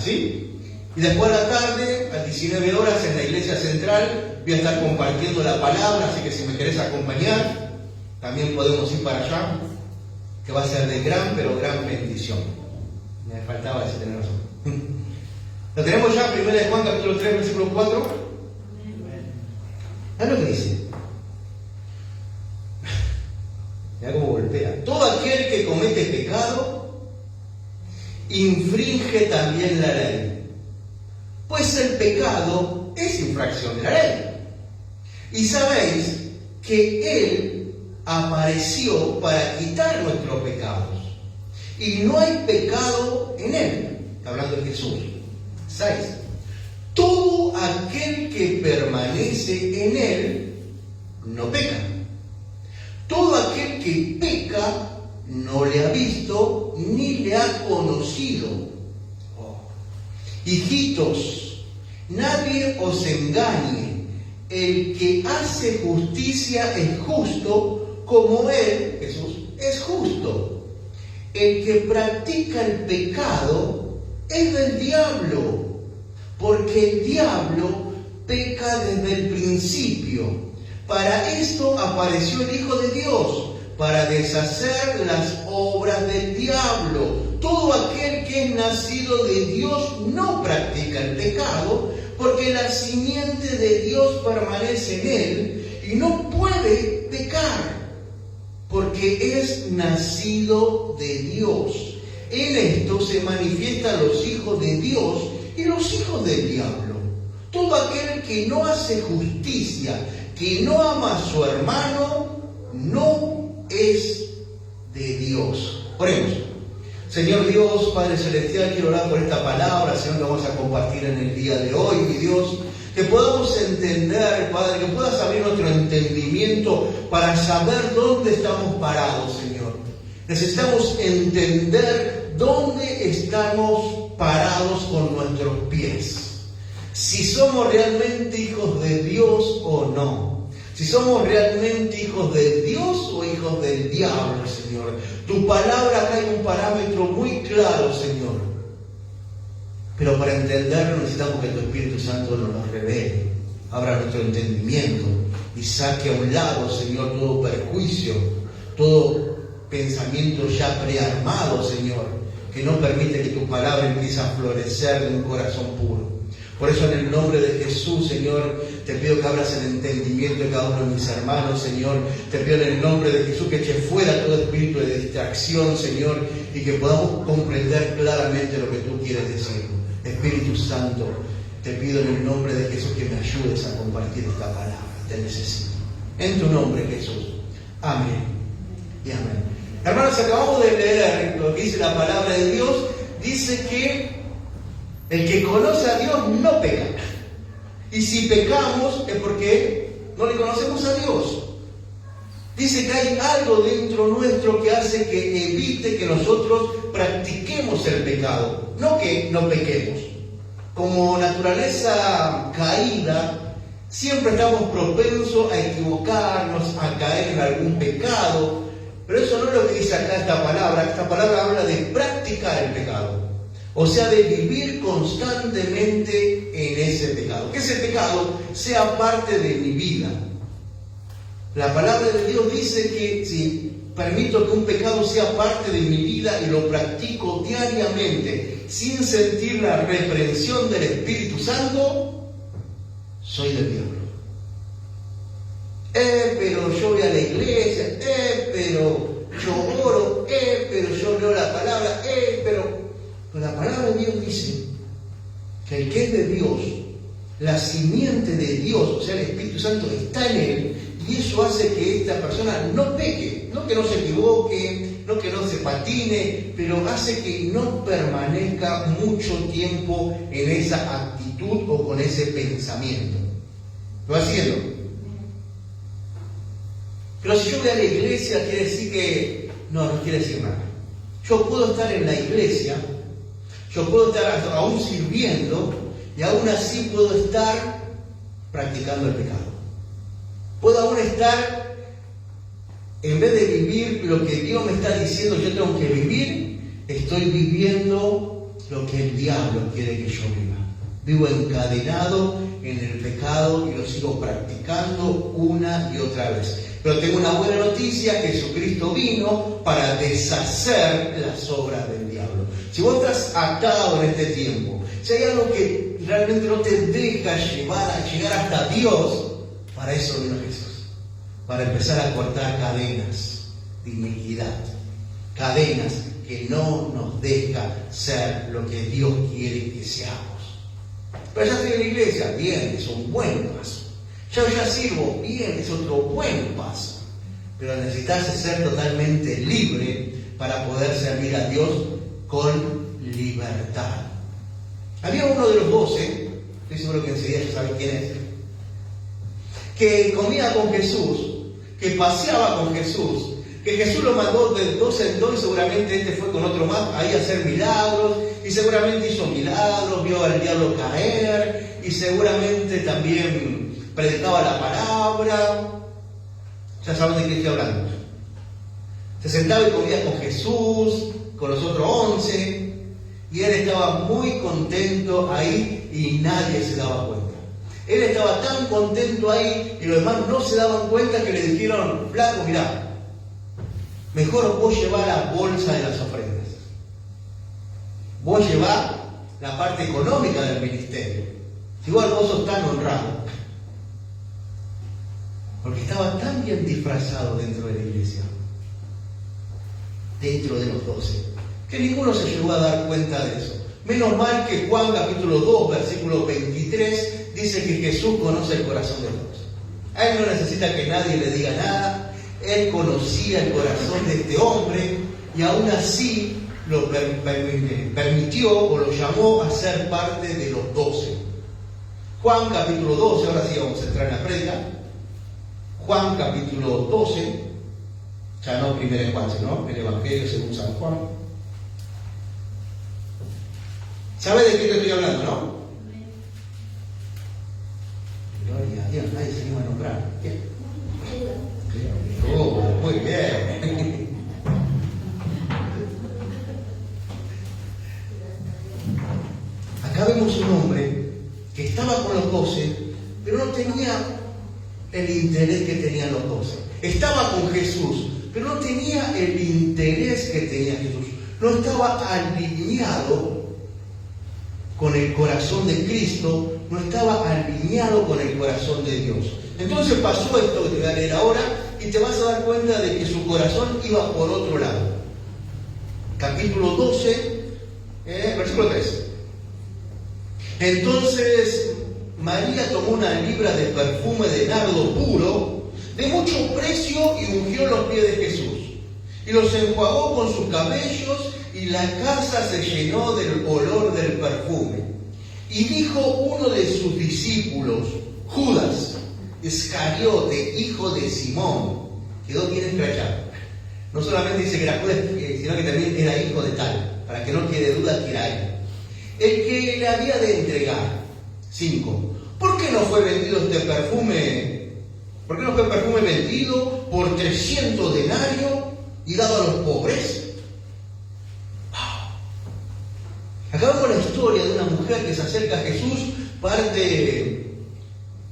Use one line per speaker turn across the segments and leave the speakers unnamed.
¿sí? Y después a la tarde, a 19 horas, en la iglesia central, voy a estar compartiendo la palabra, así que si me querés acompañar, también podemos ir para allá, que va a ser de gran, pero gran bendición. Me faltaba decir, tener razón. ¿Lo tenemos ya? 1 Juan, capítulo 3, versículo 4. ¿Sabes lo que dice? Mira cómo golpea. Todo aquel que comete pecado, infringe también la ley. Pues el pecado es infracción de la ley. Y sabéis que Él apareció para quitar nuestros pecados. Y no hay pecado en Él. Está hablando de Jesús. 6. Todo aquel que permanece en Él no peca. Todo aquel que peca no le ha visto ni le ha conocido. Hijitos, nadie os engañe. El que hace justicia es justo, como Él, Jesús, es justo. El que practica el pecado es del diablo, porque el diablo peca desde el principio. Para esto apareció el Hijo de Dios, para deshacer las obras del diablo. Todo aquel que es nacido de Dios no practica el pecado, porque la simiente de Dios permanece en él y no puede pecar, porque es nacido de Dios. En esto se manifiestan los hijos de Dios y los hijos del diablo. Todo aquel que no hace justicia, que no ama a su hermano, no es de Dios. Oremos. Señor Dios, Padre Celestial, quiero orar por esta palabra, Señor, que vamos a compartir en el día de hoy, mi Dios, que podamos entender, Padre, que puedas abrir nuestro entendimiento para saber dónde estamos parados, Señor. Necesitamos entender dónde estamos parados con nuestros pies. Si somos realmente hijos de Dios o no. Si somos realmente hijos de Dios o hijos del diablo, Señor. Tu palabra acá hay un parámetro muy claro, Señor. Pero para entenderlo necesitamos que tu Espíritu Santo nos lo revele. Abra nuestro entendimiento y saque a un lado, Señor, todo perjuicio, todo pensamiento ya prearmado, Señor, que no permite que tu palabra empiece a florecer de un corazón puro. Por eso en el nombre de Jesús, Señor, te pido que abras el entendimiento de cada uno de mis hermanos, Señor. Te pido en el nombre de Jesús que eche fuera todo espíritu de distracción, Señor, y que podamos comprender claramente lo que tú quieres decir. Espíritu Santo, te pido en el nombre de Jesús que me ayudes a compartir esta palabra. Te necesito. En tu nombre, Jesús. Amén y amén. Hermanos, acabamos de leer lo que dice la palabra de Dios. Dice que el que conoce a Dios no peca. Y si pecamos es porque no le conocemos a Dios. Dice que hay algo dentro nuestro que hace que evite que nosotros practiquemos el pecado. No que no pequemos. Como naturaleza caída, siempre estamos propensos a equivocarnos, a caer en algún pecado. Pero eso no es lo que dice acá esta palabra. Esta palabra habla de practicar el pecado. O sea, de vivir constantemente en ese pecado. Que ese pecado sea parte de mi vida. La palabra de Dios dice que si permito que un pecado sea parte de mi vida y lo practico diariamente, sin sentir la reprensión del Espíritu Santo, soy del diablo. Pero yo voy a la iglesia, pero yo oro, pero yo leo la palabra, pero la palabra de Dios dice que el que es de Dios, la simiente de Dios, o sea, el Espíritu Santo está en él, y eso hace que esta persona no peque, no que no se equivoque, no que no se patine, pero hace que no permanezca mucho tiempo en esa actitud o con ese pensamiento. ¿Lo va haciendo? Pero si yo voy a la iglesia, quiere decir que no quiere decir nada. Yo puedo estar en la iglesia, yo puedo estar aún sirviendo y aún así puedo estar practicando el pecado. Puedo aún estar, en vez de vivir lo que Dios me está diciendo yo tengo que vivir, estoy viviendo lo que el diablo quiere que yo viva. Vivo encadenado en el pecado y lo sigo practicando una y otra vez. Pero tengo una buena noticia: Jesucristo vino para deshacer las obras del diablo. Si vos estás atado en este tiempo, si hay algo que realmente no te deja llegar hasta Dios, para eso vino Jesús. Para empezar a cortar cadenas de iniquidad. Cadenas que no nos deja ser lo que Dios quiere que seamos. Pero ya estoy en la iglesia, bien, es un buen paso. Ya sirvo, bien, es otro buen paso. Pero necesitas ser totalmente libre para poder servir a Dios con libertad. Había uno de los 12, estoy seguro que enseguida ya sabes quién es, que comía con Jesús, que paseaba con Jesús, que Jesús lo mandó de 2 en 2 y seguramente este fue con otro más ahí a hacer milagros, y seguramente hizo milagros, vio al diablo caer, y seguramente también predicaba la palabra. Ya saben de qué estoy hablando. Se sentaba y comía con Jesús, con los otros 11, y él estaba muy contento ahí y nadie se daba cuenta. Él estaba tan contento ahí y los demás no se daban cuenta que le dijeron: flaco, mirá, mejor vos llevá la bolsa de las ofrendas. Vos llevá la parte económica del ministerio. Igual vos sos tan honrado. Porque estaba tan bien disfrazado dentro de la iglesia, dentro de los 12, que ninguno se llegó a dar cuenta de eso. Menos mal que Juan capítulo 2, versículo 23, dice que Jesús conoce el corazón de todos. A él no necesita que nadie le diga nada. Él conocía el corazón de este hombre y aún así lo permitió o lo llamó a ser parte de los 12. Juan capítulo 12, ahora sí vamos a entrar en la prédica. Juan capítulo 12, ya no primero Juan, sino el Evangelio según San Juan. ¿Sabe de qué te estoy hablando, no? Gloria a Dios, nadie se iba a nombrar. ¿Qué? Oh, muy bien. Acá vemos un hombre que estaba con los 12, pero no tenía el interés que tenían los 12. Estaba con Jesús, pero no tenía el interés que tenía Jesús. No estaba alineado con el corazón de Cristo, no estaba alineado con el corazón de Dios. Entonces pasó esto que te voy a leer ahora y te vas a dar cuenta de que su corazón iba por otro lado. Capítulo 12, versículo 3. Entonces María tomó una libra de perfume de nardo puro, de mucho precio, y ungió los pies de Jesús, y los enjuagó con sus cabellos, y la casa se llenó del olor del perfume. Y dijo uno de sus discípulos, Judas Iscariote, hijo de Simón, quedó bien escrachado. No solamente dice que era Judas, sino que también era hijo de tal, para que no quede duda que era él. El que le había de entregar. 5. ¿Por qué no fue vendido este perfume? ¿Por qué no fue el perfume vendido por 300 denarios y dado a los pobres? Acá vemos la historia de una mujer que se acerca a Jesús, parte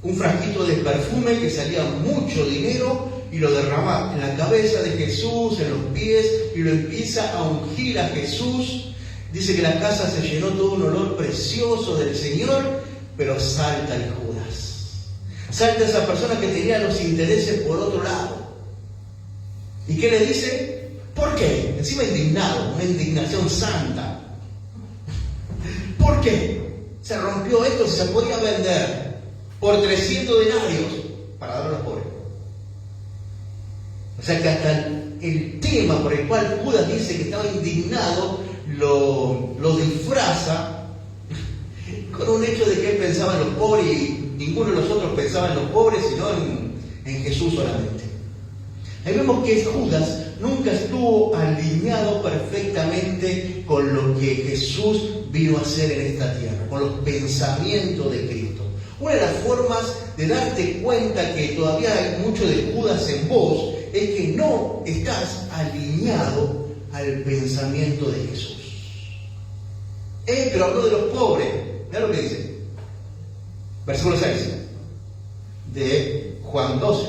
un frasquito de perfume que salía mucho dinero y lo derrama en la cabeza de Jesús, en los pies, y lo empieza a ungir a Jesús. Dice que la casa se llenó todo un olor precioso del Señor, pero salta el Judas. Salta esa persona que tenía los intereses por otro lado. ¿Y qué le dice? ¿Por qué? Encima indignado, una indignación santa. ¿Por qué? Se rompió esto, se podía vender por 300 denarios para dar a los pobres. O sea que hasta el tema por el cual Judas dice que estaba indignado lo disfraza con un hecho de que él pensaba en los pobres y ninguno de los otros pensaba en los pobres, sino en Jesús solamente. Ahí vemos que Judas nunca estuvo alineado perfectamente con lo que Jesús vino a hacer en esta tierra, con los pensamientos de Cristo. Una de las formas de darte cuenta que todavía hay mucho de Judas en vos es que no estás alineado al pensamiento de Jesús. Pero habló de los pobres. Mira lo que dice. Versículo 6 de Juan 12.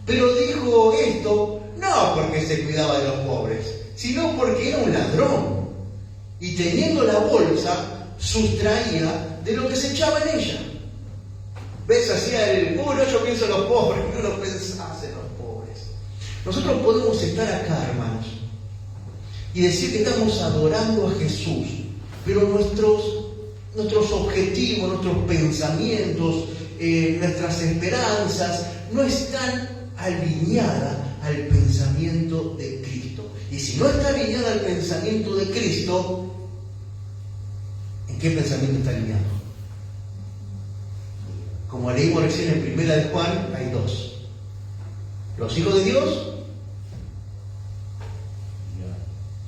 Pero dijo esto no porque se cuidaba de los pobres, sino porque era un ladrón. Y teniendo la bolsa, sustraía de lo que se echaba en ella. ¿Ves? Hacía yo pienso en los pobres, no lo pensás en los pobres. Nosotros podemos estar acá, hermanos, y decir que estamos adorando a Jesús, pero nuestros objetivos, nuestros pensamientos, nuestras esperanzas no están alineadas al pensamiento de Cristo. Y si no está alineada al pensamiento de Cristo, ¿en qué pensamiento está alineado? Como leímos recién en Primera de Juan, hay dos: los hijos de Dios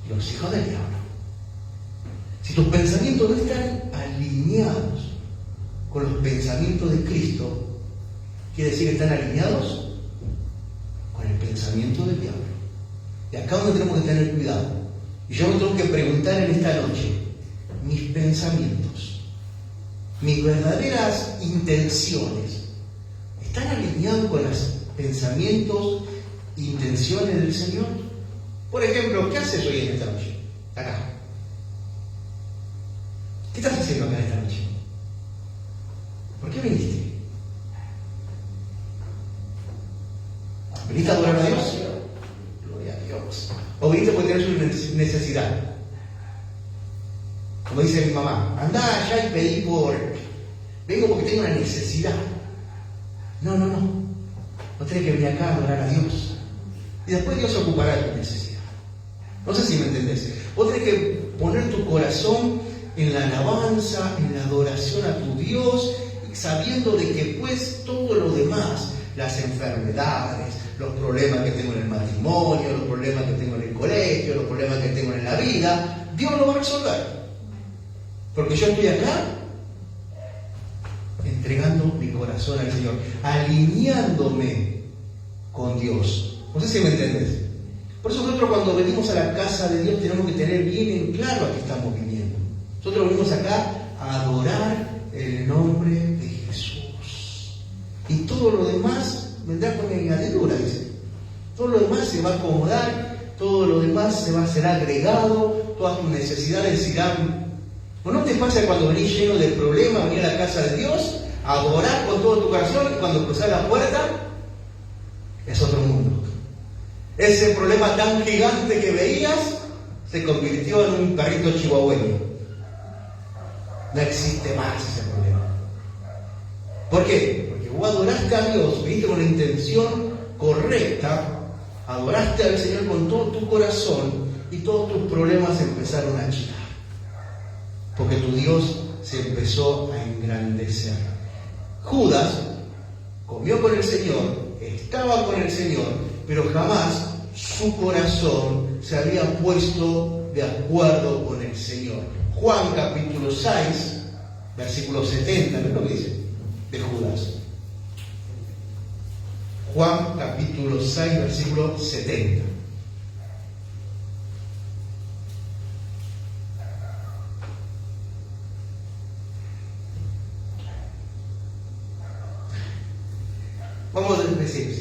y los hijos del diablo. Si tus pensamientos no están alineados con los pensamientos de Cristo, quiere decir que están alineados con el pensamiento del diablo. Y acá es donde tenemos que tener cuidado. Y yo me tengo que preguntar en esta noche: mis pensamientos, mis verdaderas intenciones, ¿están alineados con los pensamientos e intenciones del Señor? Por ejemplo, ¿qué haces hoy en esta noche? Acá. ¿Qué estás haciendo acá en esta noche? ¿Por qué viniste? ¿Viniste a adorar a Dios? Gloria a Dios. ¿O viniste porque tenés una necesidad? Como dice mi mamá, andá allá y pedí vengo porque tengo una necesidad. No. No tenés que venir acá a adorar a Dios. Y después Dios ocupará tu necesidad. No sé si me entendés. Vos tenés que poner tu corazón en la alabanza, en la adoración a tu Dios, sabiendo de que pues todo lo demás, las enfermedades, los problemas que tengo en el matrimonio, los problemas que tengo en el colegio, los problemas que tengo en la vida, Dios lo va a resolver. Porque yo estoy acá entregando mi corazón al Señor, alineándome con Dios. No sé si me entendés. Por eso nosotros cuando venimos a la casa de Dios tenemos que tener bien en claro a qué estamos viniendo. Nosotros venimos acá a adorar el nombre de Jesús. Y todo lo demás vendrá con añadidura, dice. Todo lo demás se va a acomodar, todo lo demás se va a ser agregado, todas tus necesidades irán. ¿O no te pasa cuando venís lleno de problemas, venís a la casa de Dios, a adorar con todo tu corazón, y cuando cruzás la puerta, es otro mundo? Ese problema tan gigante que veías se convirtió en un perrito chihuahueño. No existe más ese problema. ¿Por qué? Porque vos adoraste a Dios, viniste con la intención correcta, adoraste al Señor con todo tu corazón y todos tus problemas empezaron a girar. Porque tu Dios se empezó a engrandecer. Judas comió con el Señor, estaba con el Señor, pero jamás su corazón se había puesto de acuerdo con el Señor. Juan capítulo 6, versículo 70, ¿no es lo que dice? De Judas. Juan capítulo 6, versículo 70. Vamos a decir,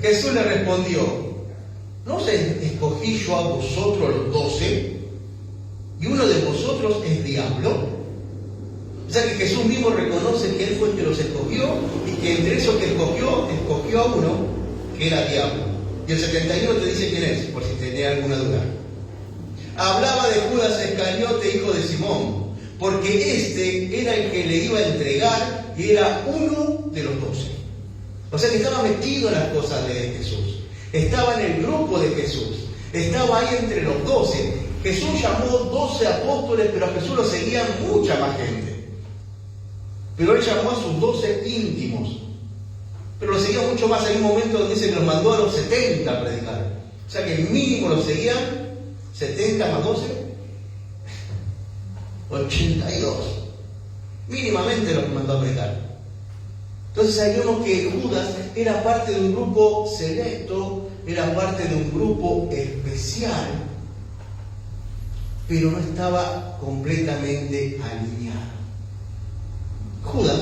Jesús le respondió: ¿no os escogí yo a vosotros los 12? ¿Y uno de vosotros es diablo? O sea que Jesús mismo reconoce que Él fue el que los escogió y que entre esos que escogió a uno que era diablo. Y el 71 te dice quién es, por si tenía alguna duda. Hablaba de Judas Iscariote, hijo de Simón, porque este era el que le iba a entregar y era uno de los 12. O sea que estaba metido en las cosas de Jesús, estaba en el grupo de Jesús, estaba ahí entre los 12. Jesús llamó 12 apóstoles, pero a Jesús lo seguían mucha más gente. Pero Él llamó a sus 12 íntimos. Pero lo seguía mucho más. Hay un momento donde dice que los mandó a los 70 a predicar. O sea que el mínimo lo seguían 70 más 12, 82. Mínimamente los mandó a predicar. Entonces ahí vemos que Judas era parte de un grupo selecto, era parte de un grupo especial. pero no estaba completamente alineado. Judas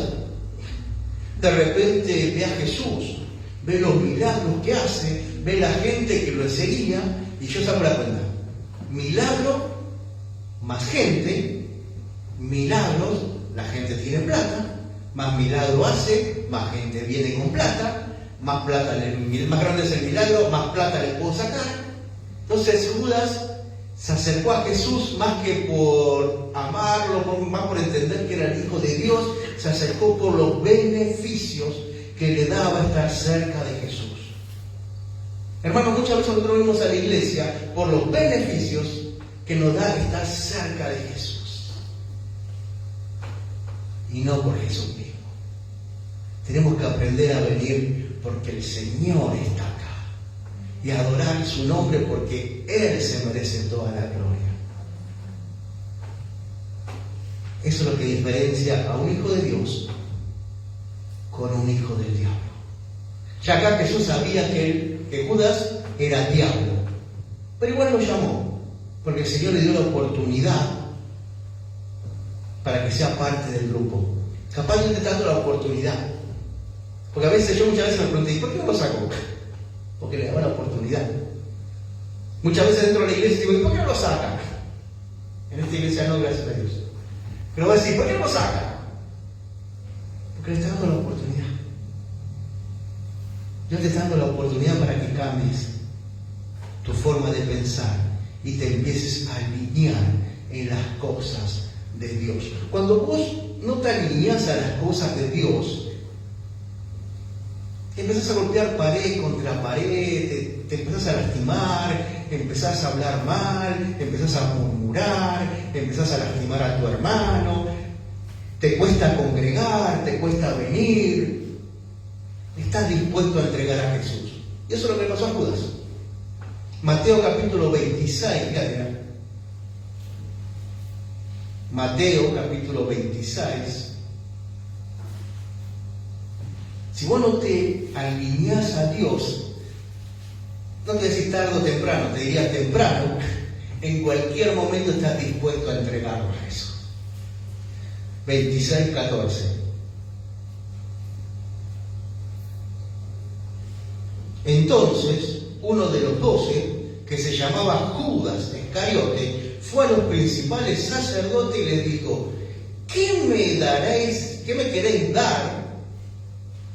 de repente ve a Jesús, ve los milagros que hace, ve la gente que lo seguía, y yo saco la cuenta: milagro más gente, milagros, la gente tiene plata, más milagro hace, más gente viene con plata, más grande es el milagro, más plata le puedo sacar. Entonces Judas se acercó a Jesús más que por amarlo, más por entender que era el Hijo de Dios, se acercó por los beneficios que le daba estar cerca de Jesús. Hermanos, muchas veces nosotros venimos a la iglesia por los beneficios que nos da estar cerca de Jesús, y no por Jesús mismo. Tenemos que aprender a venir porque el Señor está acá, y adorar su nombre porque Él se merece toda la gloria. Eso es lo que diferencia a un hijo de Dios con un hijo del diablo. Ya acá Jesús sabía que Judas era diablo, pero igual lo llamó, porque el Señor le dio la oportunidad para que sea parte del grupo. Capaz yo te dando la oportunidad, porque muchas veces me pregunté: ¿y por qué no lo saco? Porque le daba la oportunidad. Muchas veces dentro de la iglesia digo: ¿y por qué no lo saca? En esta iglesia no, gracias a Dios. Pero voy a decir: ¿por qué no lo saca? Porque le está dando la oportunidad. Dios te está dando la oportunidad para que cambies tu forma de pensar y te empieces a alinear en las cosas de Dios. Cuando vos no te alineas a las cosas de Dios, empezás a golpear pared contra pared, te empezás a lastimar, empezás a hablar mal, empezás a murmurar, empezás a lastimar a tu hermano, te cuesta congregar, te cuesta venir. Estás dispuesto a entregar a Jesús. Y eso es lo que pasó a Judas. Mateo capítulo 26, fíjate. Mateo capítulo 26. Si vos no te alineás a Dios, no te decís tarde o temprano, te diría temprano, en cualquier momento estás dispuesto a entregarlo a eso. 26:14. Entonces, uno de los 12, que se llamaba Judas Iscariote, fue a los principales sacerdotes y les dijo: ¿qué me daréis? ¿Qué me queréis dar?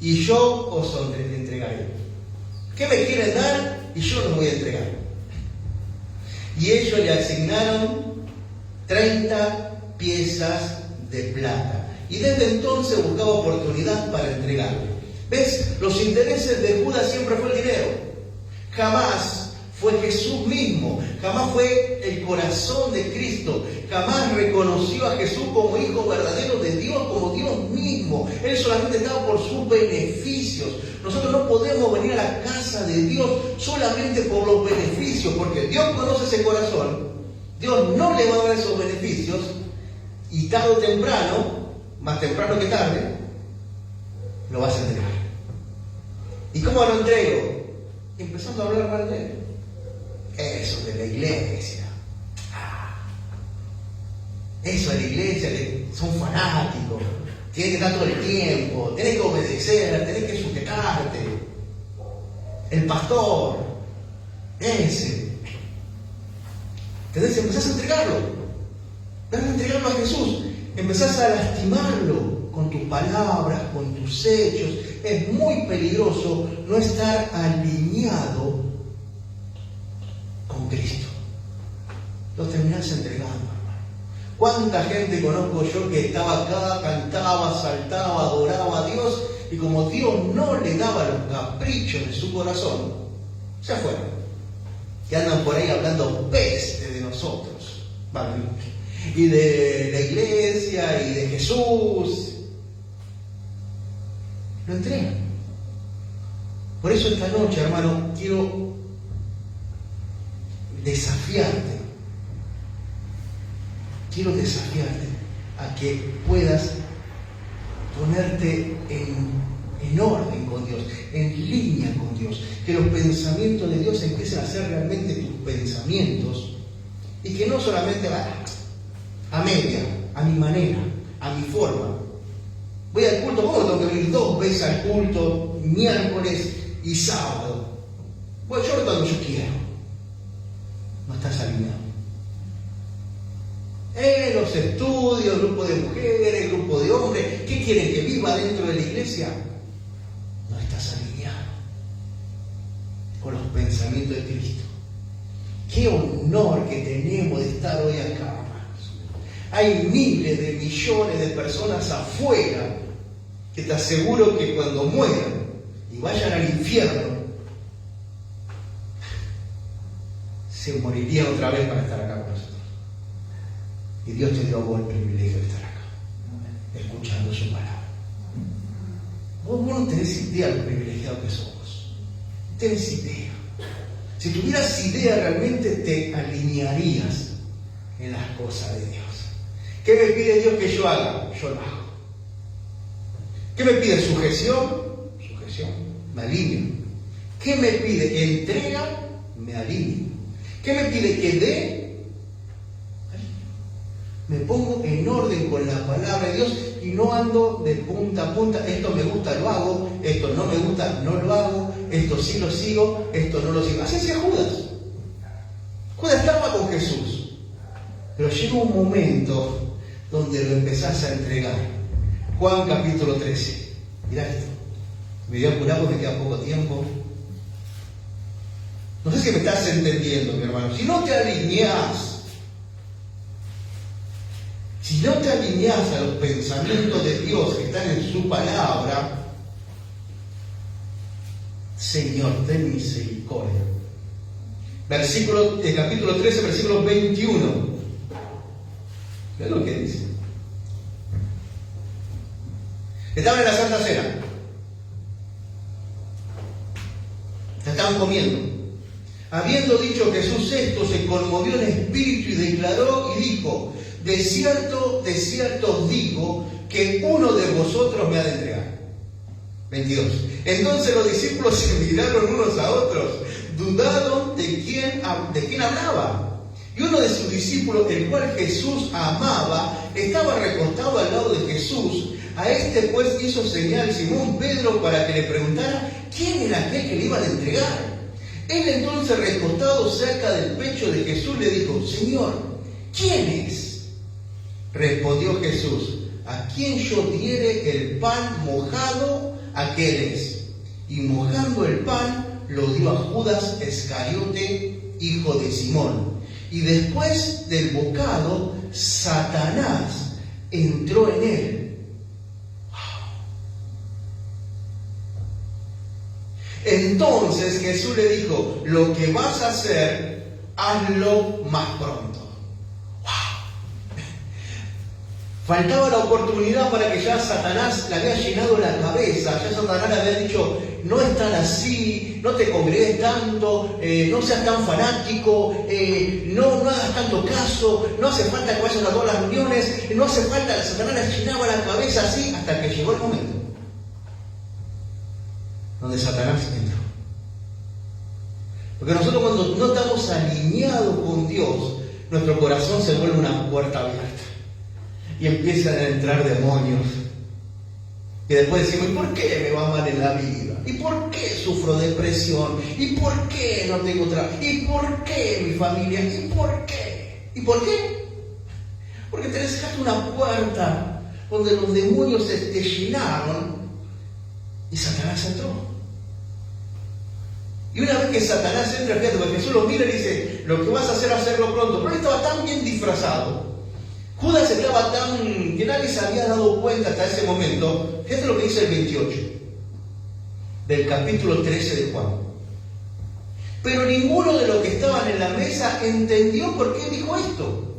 Y yo os entregaré. ¿Qué me quieren dar? Y yo los voy a entregar. Y ellos le asignaron 30 piezas de plata. Y desde entonces buscaba oportunidad para entregarle. ¿Ves? Los intereses de Judas siempre fue el dinero. Jamás fue Jesús mismo. Jamás fue el corazón de Cristo. Jamás reconoció a Jesús como hijo verdadero de Dios, como Dios mismo. Él solamente estaba por sus beneficios. Nosotros no podemos venir a la casa de Dios solamente por los beneficios, porque Dios conoce ese corazón. Dios no le va a dar esos beneficios, y tarde o temprano, más temprano que tarde, lo vas a entregar. ¿Y cómo lo entrego? Empezando a hablar mal de él. Eso de la iglesia. Eso de la iglesia, que son fanáticos. Tienes que estar todo el tiempo, tenés que obedecer, tenés que sujetarte. El pastor, ese. Entonces empezás a entregarlo. Vas a entregarlo a Jesús. Empezás a lastimarlo con tus palabras, con tus hechos. Es muy peligroso no estar alineado con Cristo. Lo terminás entregando, hermano. ¿Cuánta gente conozco yo que estaba acá, cantaba, saltaba, adoraba a Dios, y como Dios no le daba los caprichos de su corazón, se fueron? Que andan por ahí hablando peste de nosotros, ¿vale? Y de la iglesia y de Jesús. Lo entregan. Por eso esta noche, hermano, quiero desafiarte. Quiero desafiarte a que puedas ponerte en orden con Dios, en línea con Dios. Que los pensamientos de Dios empiecen a ser realmente tus pensamientos Y que no solamente va a media, a mi manera, a mi forma. Voy al culto, ¿cómo tengo que venir 2 veces al culto, miércoles y sábado? Bueno, yo cuando yo quiero. No estás alineado. Los estudios, grupo de mujeres, grupo de hombres, ¿qué quieren que viva dentro de la iglesia? No estás alineado con los pensamientos de Cristo. Qué honor que tenemos de estar hoy acá, hermanos. Hay miles de millones de personas afuera que te aseguro que cuando mueran y vayan al infierno, se moriría otra vez para estar acá con nosotros. Y Dios te dio a vos el privilegio de estar acá, escuchando su palabra. Vos no tenés idea de lo privilegiado que somos. No tenés idea. Si tuvieras idea, realmente te alinearías en las cosas de Dios. ¿Qué me pide Dios que yo haga? Yo lo hago. ¿Qué me pide? Sujeción. Me alineo. ¿Qué me pide? Entrega. Me alineo. ¿Qué me pide? Que dé. Me pongo en orden con la palabra de Dios y no ando de punta a punta. Esto me gusta, lo hago. Esto no me gusta, no lo hago. Esto sí lo sigo, esto no lo sigo. Así hacía Judas. Judas estaba con Jesús. Pero llega un momento donde lo empezás a entregar. Juan capítulo 13. Mirá esto. Me voy a apurar porque me queda poco tiempo. No sé si me estás entendiendo, mi hermano. Si no te alineás, a los pensamientos de Dios que están en su palabra, Señor, ten misericordia. Capítulo 13, versículo 21. ¿Qué es lo que dice? Estaban en la Santa Cena. Estaban comiendo. Habiendo dicho Jesús esto, se conmovió en espíritu y declaró y dijo: de cierto os digo que uno de vosotros me ha de entregar. 22. Entonces los discípulos se miraron unos a otros, dudaron de quién hablaba. Y uno de sus discípulos, el cual Jesús amaba, estaba recostado al lado de Jesús. A este pues hizo señal Simón Pedro para que le preguntara quién era aquel que le iba a entregar. Él entonces, recostado cerca del pecho de Jesús, le dijo: Señor, ¿quién es? Respondió Jesús: a quien yo diere el pan mojado, aquel es. Y mojando el pan, lo dio a Judas Iscariote, hijo de Simón. Y después del bocado, Satanás entró en él. Entonces Jesús le dijo: lo que vas a hacer, hazlo más pronto. Faltaba la oportunidad para que ya Satanás le había llenado la cabeza. Ya Satanás le había dicho: no es tan así, no te congregues tanto, no seas tan fanático, no hagas tanto caso, no hace falta que vayas a todas las reuniones, no hace falta. Satanás le llenaba la cabeza así hasta que llegó el momento donde Satanás entró. Porque nosotros, cuando no estamos alineados con Dios, nuestro corazón se vuelve una puerta abierta. Y empiezan a entrar demonios. Y después decimos: ¿y por qué me va mal en la vida? ¿Y por qué sufro depresión? ¿Y por qué no tengo trabajo? ¿Y por qué mi familia? ¿Y por qué? ¿Y por qué? Porque te dejaste una puerta donde los demonios te llenaron y Satanás entró. Y una vez que Satanás entra, fíjate, porque Jesús lo mira y dice: lo que vas a hacer, hacerlo pronto. Pero él estaba tan bien disfrazado. Judas estaba tan que nadie se había dado cuenta hasta ese momento. Fíjate lo que dice el 28 del capítulo 13 de Juan. Pero ninguno de los que estaban en la mesa entendió por qué dijo esto.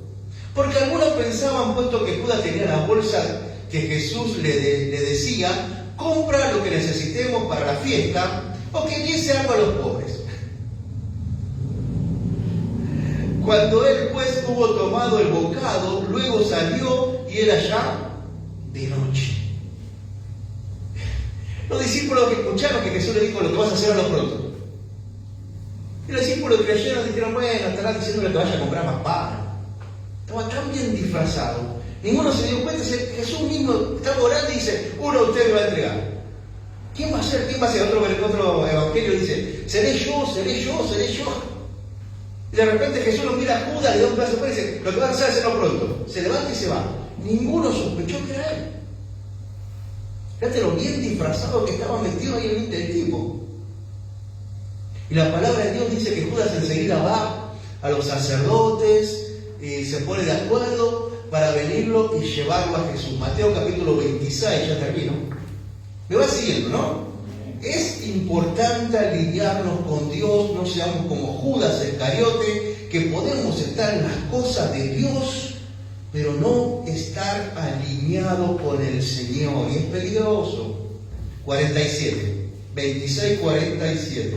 Porque algunos pensaban, puesto que Judas tenía la bolsa que Jesús le decía: compra lo que necesitemos para la fiesta, o que diese algo a los pobres. Cuando él pues hubo tomado el bocado, luego salió y era ya de noche. Los discípulos que escucharon que Jesús le dijo: lo que vas a hacer a lo pronto. Y los discípulos creyeron, dijeron, bueno, estará diciéndole que vaya a comprar más pan. Estaba tan bien disfrazado. Ninguno se dio cuenta. Jesús mismo estaba orando y dice, uno de ustedes me va a entregar. ¿Quién va a ser? ¿Quién va a ser? Otro evangelio dice, seré yo, seré yo, seré yo. Y de repente Jesús lo mira a Judas, le da un pedazo de pan y dice, lo que vas a hacer es hacerlo pronto. Se levanta y se va. Ninguno sospechó que era él. Fíjate lo bien disfrazado que estaba metido ahí en el tipo. Y la palabra de Dios dice que Judas enseguida va a los sacerdotes y se pone de acuerdo para venirlo y llevarlo a Jesús. Mateo capítulo 26, ya termino. Me va siguiendo, ¿no? Es importante alinearnos con Dios, no seamos como Judas Iscariote, que podemos estar en las cosas de Dios, pero no estar alineado con el Señor. Y es peligroso. 47, 26, 47.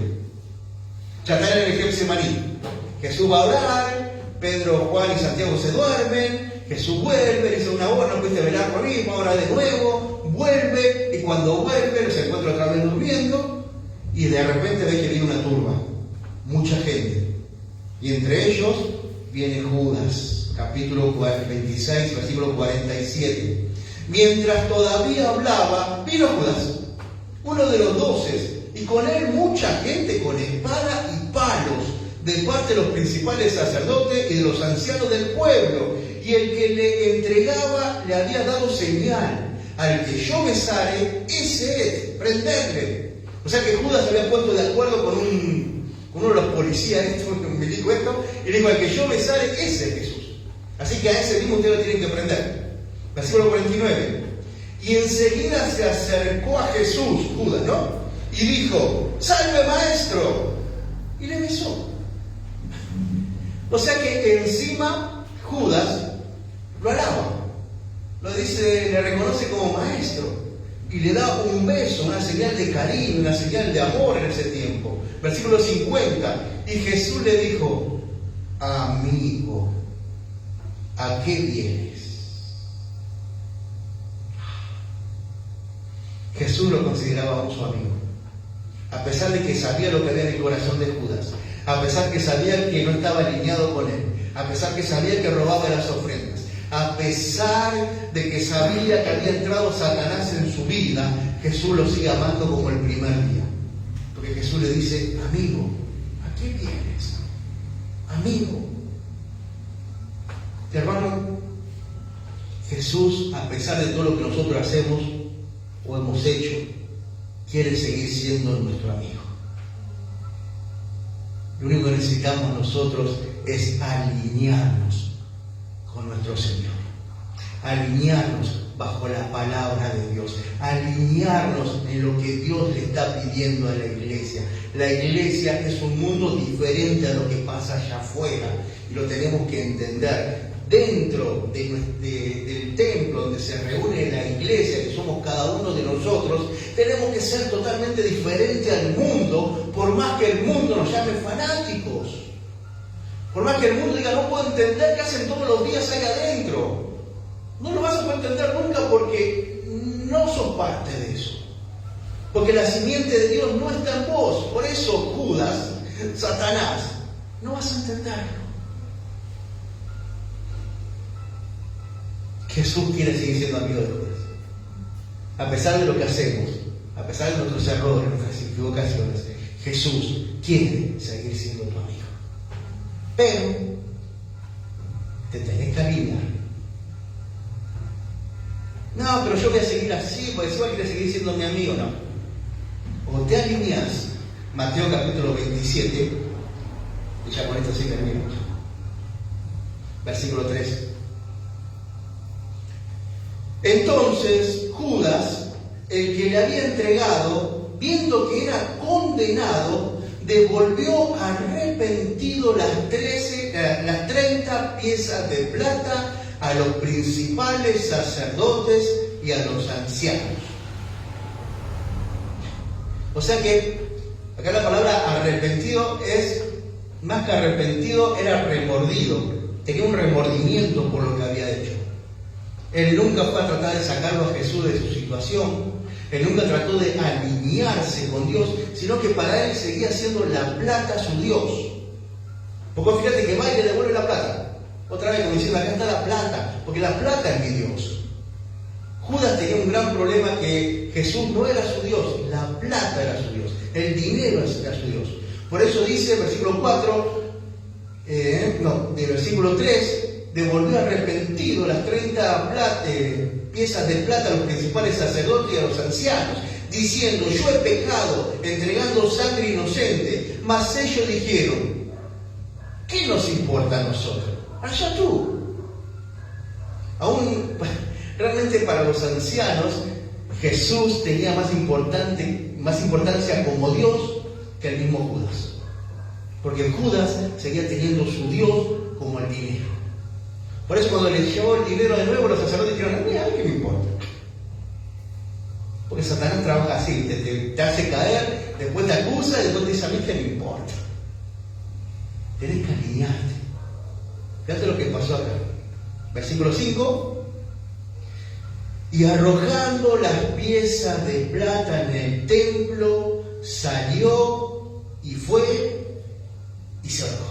Ya están en el Getsemaní. Jesús va a orar, Pedro, Juan y Santiago se duermen, Jesús vuelve, dice una hora, no pudiste velar por mí, ahora de nuevo, vuelve, y cuando vuelve los encuentra otra vez durmiendo, y de repente ve que viene una turba, mucha gente, y entre ellos viene Judas, capítulo 26, versículo 47. Mientras todavía hablaba, vino Judas, uno de los 12, y con él mucha gente con espada y palos, de parte de los principales sacerdotes y de los ancianos del pueblo, y el que le entregaba le había dado señal, al que yo besare, ese es, prenderle. O sea que Judas se había puesto de acuerdo con uno de los policías, me dijo esto, y le dijo, al que yo besare, ese es Jesús. Así que a ese mismo usted lo tienen que prender. Versículo 49. Y enseguida se acercó a Jesús, Judas, ¿no? Y dijo, salve maestro, y le besó. O sea que encima Judas lo alaba, lo dice, le reconoce como maestro y le da un beso, una señal de cariño, una señal de amor en ese tiempo. Versículo 50. Y Jesús le dijo, amigo, ¿a qué vienes? Jesús lo consideraba un su amigo, a pesar de que sabía lo que había en el corazón de Judas, a pesar que sabía que no estaba alineado con él, a pesar que sabía que robaba las ofrendas, a pesar de que sabía que había entrado Satanás en su vida, Jesús lo sigue amando como el primer día. Porque Jesús le dice, amigo, ¿a qué vienes? Amigo. Hermano, Jesús, a pesar de todo lo que nosotros hacemos o hemos hecho, quiere seguir siendo nuestro amigo. Lo único que necesitamos nosotros es alinearnos con nuestro Señor, alinearnos bajo la palabra de Dios, alinearnos en lo que Dios le está pidiendo a la iglesia. La iglesia es un mundo diferente a lo que pasa allá afuera y lo tenemos que entender. Dentro del templo donde se reúne la iglesia, que somos cada uno de nosotros, tenemos que ser totalmente diferentes al mundo, por más que el mundo nos llame fanáticos, por más que el mundo diga no puedo entender qué hacen todos los días ahí adentro. No lo vas a poder entender nunca porque no sos parte de eso, porque la simiente de Dios no está en vos. Por eso Judas, Satanás, no vas a entenderlo. Jesús quiere seguir siendo amigo de Judas. A pesar de lo que hacemos, a pesar de nuestros errores, nuestras equivocaciones, Jesús quiere seguir siendo tu amigo. Pero te tenés que alinear. No, pero yo voy a seguir así, porque si va a querer seguir siendo mi amigo, no. O te alineas, Mateo capítulo 27, y ya con esto sí termino. Versículo 3. Entonces Judas, el que le había entregado, viendo que era condenado, devolvió arrepentido las 30 piezas de plata a los principales sacerdotes y a los ancianos. O sea que acá la palabra arrepentido es, más que arrepentido, era remordido, tenía un remordimiento por lo que había hecho. Él nunca fue a tratar de sacarlo a Jesús de su situación. Él nunca trató de alinearse con Dios, sino que para él seguía siendo la plata su Dios. Porque fíjate que va y le devuelve la plata. Otra vez, como diciendo, acá está la plata, porque la plata es mi Dios. Judas tenía un gran problema, que Jesús no era su Dios, la plata era su Dios, el dinero era su Dios. Por eso dice, versículo 4, de versículo 3, devolvió arrepentido las 30 piezas de plata a los principales sacerdotes y a los ancianos, diciendo: yo he pecado entregando sangre inocente. Mas ellos dijeron: ¿qué nos importa a nosotros? Allá tú. Aún realmente para los ancianos Jesús tenía más importancia como Dios que el mismo Judas, porque Judas seguía teniendo su Dios como el dinero. Por eso cuando le llevó el dinero de nuevo, los sacerdotes dijeron: a mí qué me importa. Porque Satanás trabaja así, te hace caer, después te acusa y después te dice: a mí qué me importa. Tenés que alinearte. Fíjate lo que pasó acá. Versículo 5. Y arrojando las piezas de plata en el templo, salió y fue y se ahorcó.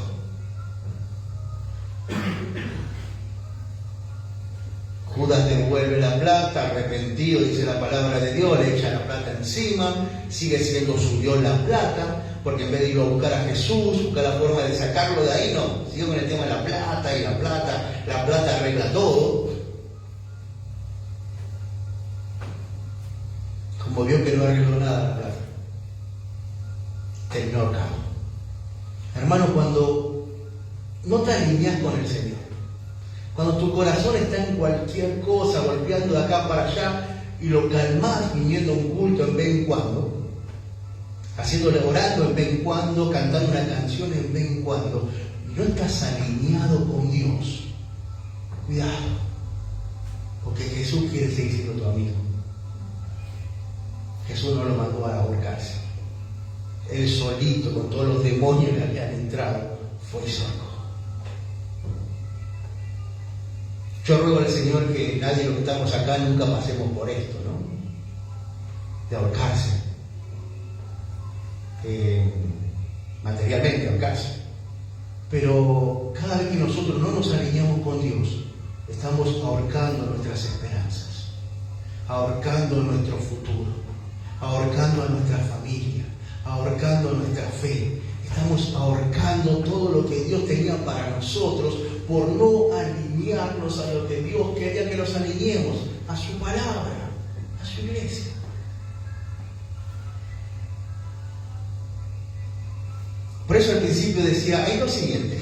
Judas devuelve la plata, arrepentido, dice la palabra de Dios, le echa la plata encima, sigue siendo su Dios la plata, porque en vez de ir a buscar a Jesús, buscar la forma de sacarlo de ahí, no, siguió con el tema de la plata, y la plata arregla todo. Como vio que no arregló nada la plata, terminó ahorcado. Hermano, cuando no te alineas con el Señor, cuando tu corazón está en cualquier cosa, golpeando de acá para allá, y lo calmás viniendo a un culto en vez en cuando, haciéndole, orando en vez en cuando, cantando una canción en vez en cuando, y no estás alineado con Dios, cuidado, porque Jesús quiere seguir siendo tu amigo. Jesús no lo mandó a ahorcarse. Él solito, con todos los demonios que habían entrado, fue y se ahorcó. Yo ruego al Señor que nadie de los que estamos acá nunca pasemos por esto, ¿no? De ahorcarse. Materialmente ahorcarse. Pero cada vez que nosotros no nos alineamos con Dios, estamos ahorcando nuestras esperanzas, ahorcando nuestro futuro, ahorcando a nuestra familia, ahorcando nuestra fe. Estamos ahorcando todo lo que Dios tenía para nosotros por no alinearnos a lo que Dios quería que nos alineemos, a su palabra, a su iglesia. Por eso al principio decía, hay dos simientes.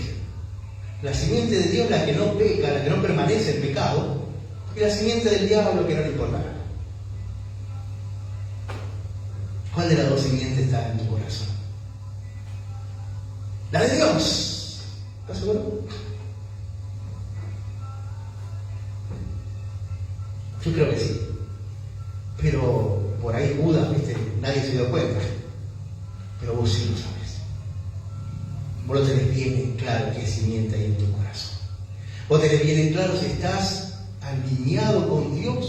La simiente de Dios, la que no peca, la que no permanece en pecado, y la simiente del diablo, que no le importa nada. ¿Cuál de las dos simientes está en tu corazón? La de Dios. ¿Estás seguro? Yo creo que sí. Pero por ahí Judas, ¿viste? Nadie se dio cuenta. Pero vos sí lo sabes. Vos lo tenés bien en claro qué simiente hay en tu corazón. Vos tenés bien en claro si estás alineado con Dios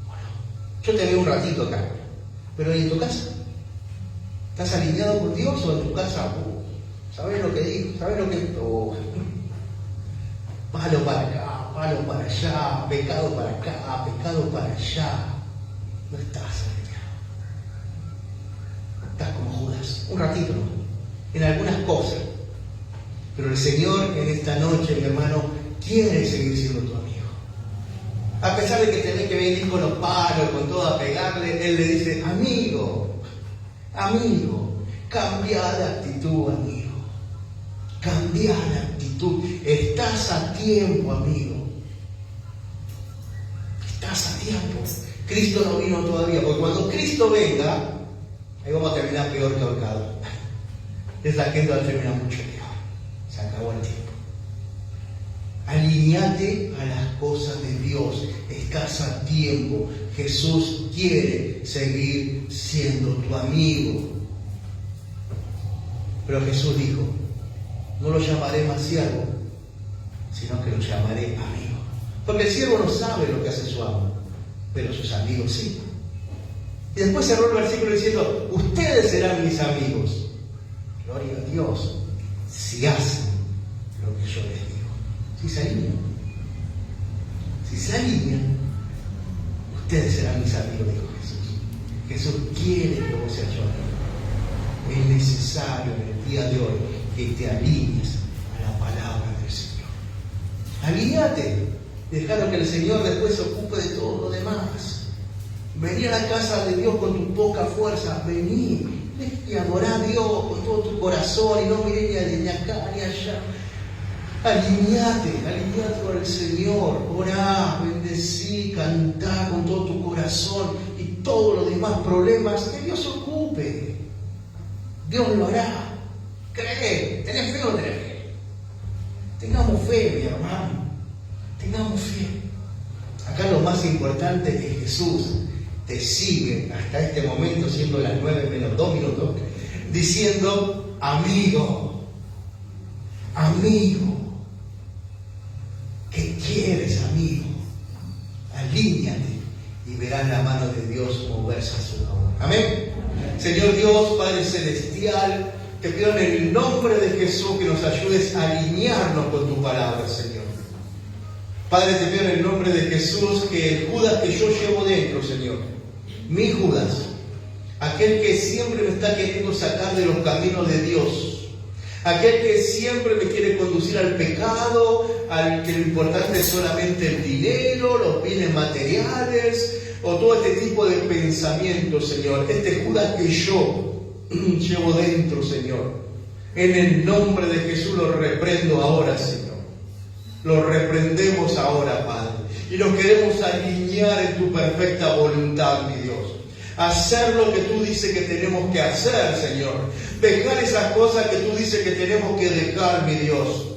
o no. Yo te veo un ratito acá. Pero ¿y en tu casa? ¿Estás alineado con Dios o en tu casa? ¿Sabes lo que digo? ¿Sabes lo que...? Palo para acá, palo para allá, pecado para acá, pecado para allá. No estás alineado. Estás como Judas. Un ratito, ¿no? En algunas cosas. Pero el Señor en esta noche, mi hermano, quiere seguir siendo tu amigo. A pesar de que tenés que venir con los palos, con todo a pegarle, Él le dice, amigo, cambia de actitud, amigo. Cambia de actitud. Estás a tiempo, amigo. Estás a tiempo. Cristo no vino todavía, porque cuando Cristo venga, ahí vamos a terminar peor que ahorcado. Esa gente va a terminar mucho peor. Se acabó el tiempo. Alineate a las cosas de Dios. Estás a tiempo. Jesús quiere seguir siendo tu amigo. Pero Jesús dijo, no lo llamaré más siervo, sino que lo llamaré amigo. Porque el siervo no sabe lo que hace su amo, pero sus amigos sí. Y después cerró el versículo diciendo, ustedes serán mis amigos. Gloria a Dios, si hacen lo que yo les digo. Si se alinean. Si se alinean, ustedes serán mis amigos, dijo Jesús. Jesús quiere que vos seas yo. Es necesario en el día de hoy que te alinees a la palabra del Señor. Alineate. Dejalo que el Señor después se ocupe de todo lo demás. Vení a la casa de Dios con tu poca fuerza. Vení y adorá a Dios con todo tu corazón y no miré ni acá ni allá. Alineate con el Señor. Orá, bendecí, cantá con todo tu corazón y todos los demás problemas que Dios se ocupe. Dios lo hará. Cree. ¿Tenés fe o no tenés fe? Tengamos fe, mi hermano. Tengamos fe. Acá lo más importante es que Jesús te sigue hasta este momento, siendo las 9 menos 2 minutos, diciendo, amigo, ¿qué quieres, amigo? Alíñate y verás la mano de Dios moverse a su favor. Amén. Señor Dios, Padre Celestial, te pido en el nombre de Jesús que nos ayudes a alinearnos con tu palabra, Señor. Padre, te pido en el nombre de Jesús que el Judas que yo llevo dentro, Señor, mi Judas, aquel que siempre me está queriendo sacar de los caminos de Dios, aquel que siempre me quiere conducir al pecado, al que lo importante es solamente el dinero, los bienes materiales, o todo este tipo de pensamientos, Señor. Este Judas que yo llevo dentro, Señor, en el nombre de Jesús lo reprendo ahora, Señor. Lo reprendemos ahora, Padre, y nos queremos alinear en tu perfecta voluntad, mi Dios. Hacer lo que tú dices que tenemos que hacer, Señor. Dejar esas cosas que tú dices que tenemos que dejar, mi Dios.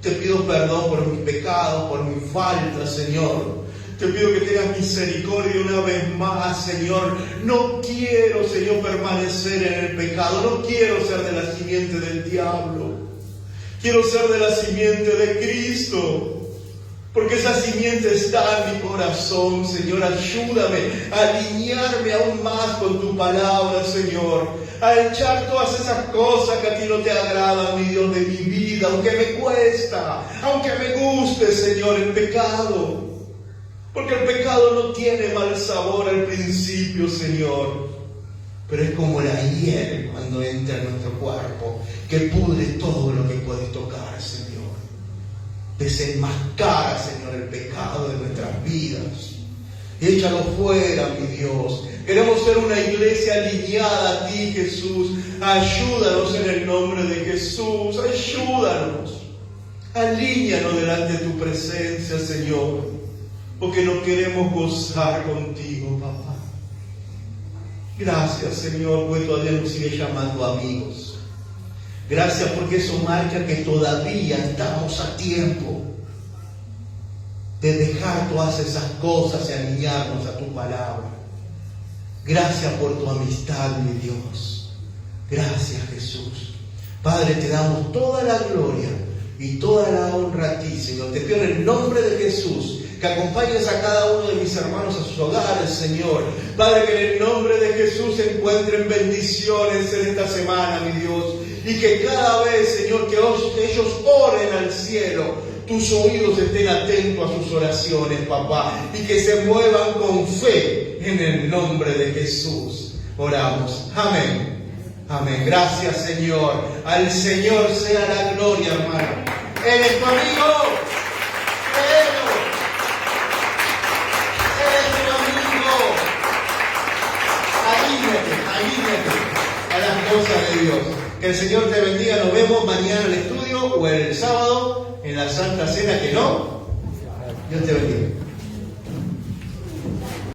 Te pido perdón por mis pecados, por mis faltas, Señor. Te pido que tengas misericordia una vez más, Señor. No quiero, Señor, permanecer en el pecado. No quiero ser de la simiente del diablo. Quiero ser de la simiente de Cristo. Porque esa simiente está en mi corazón, Señor. Ayúdame a alinearme aún más con tu palabra, Señor. A echar todas esas cosas que a ti no te agradan, mi Dios, de mi vida. Aunque me cuesta, aunque me guste, Señor, el pecado. Porque el pecado no tiene mal sabor al principio, Señor. Pero es como la hiel cuando entra en nuestro cuerpo, que pudre todo lo que puede tocar, Señor. Desenmascara, Señor, el pecado de nuestras vidas. Y échalo fuera, mi Dios. Queremos ser una iglesia alineada a ti, Jesús. Ayúdanos en el nombre de Jesús. Ayúdanos. Alíñanos delante de tu presencia, Señor. Porque nos queremos gozar contigo, papá. Gracias, Señor, porque todavía nos sigue llamando amigos. Gracias porque eso marca que todavía estamos a tiempo de dejar todas esas cosas y alinearnos a tu palabra. Gracias por tu amistad, mi Dios. Gracias, Jesús. Padre, te damos toda la gloria y toda la honra a ti, Señor. Te pido en el nombre de Jesús que acompañes a cada uno de mis hermanos a sus hogares, Señor. Padre, que en el nombre de Jesús se encuentren bendiciones en esta semana, mi Dios. Y que cada vez, Señor, que ellos oren al cielo, tus oídos estén atentos a sus oraciones, papá. Y que se muevan con fe en el nombre de Jesús. Oramos. Amén. Amén. Gracias, Señor. Al Señor sea la gloria, hermano. Él es tu amigo. A las cosas de Dios. Que el Señor te bendiga. Nos vemos mañana en el estudio o el sábado en la Santa Cena, que no. Dios te bendiga.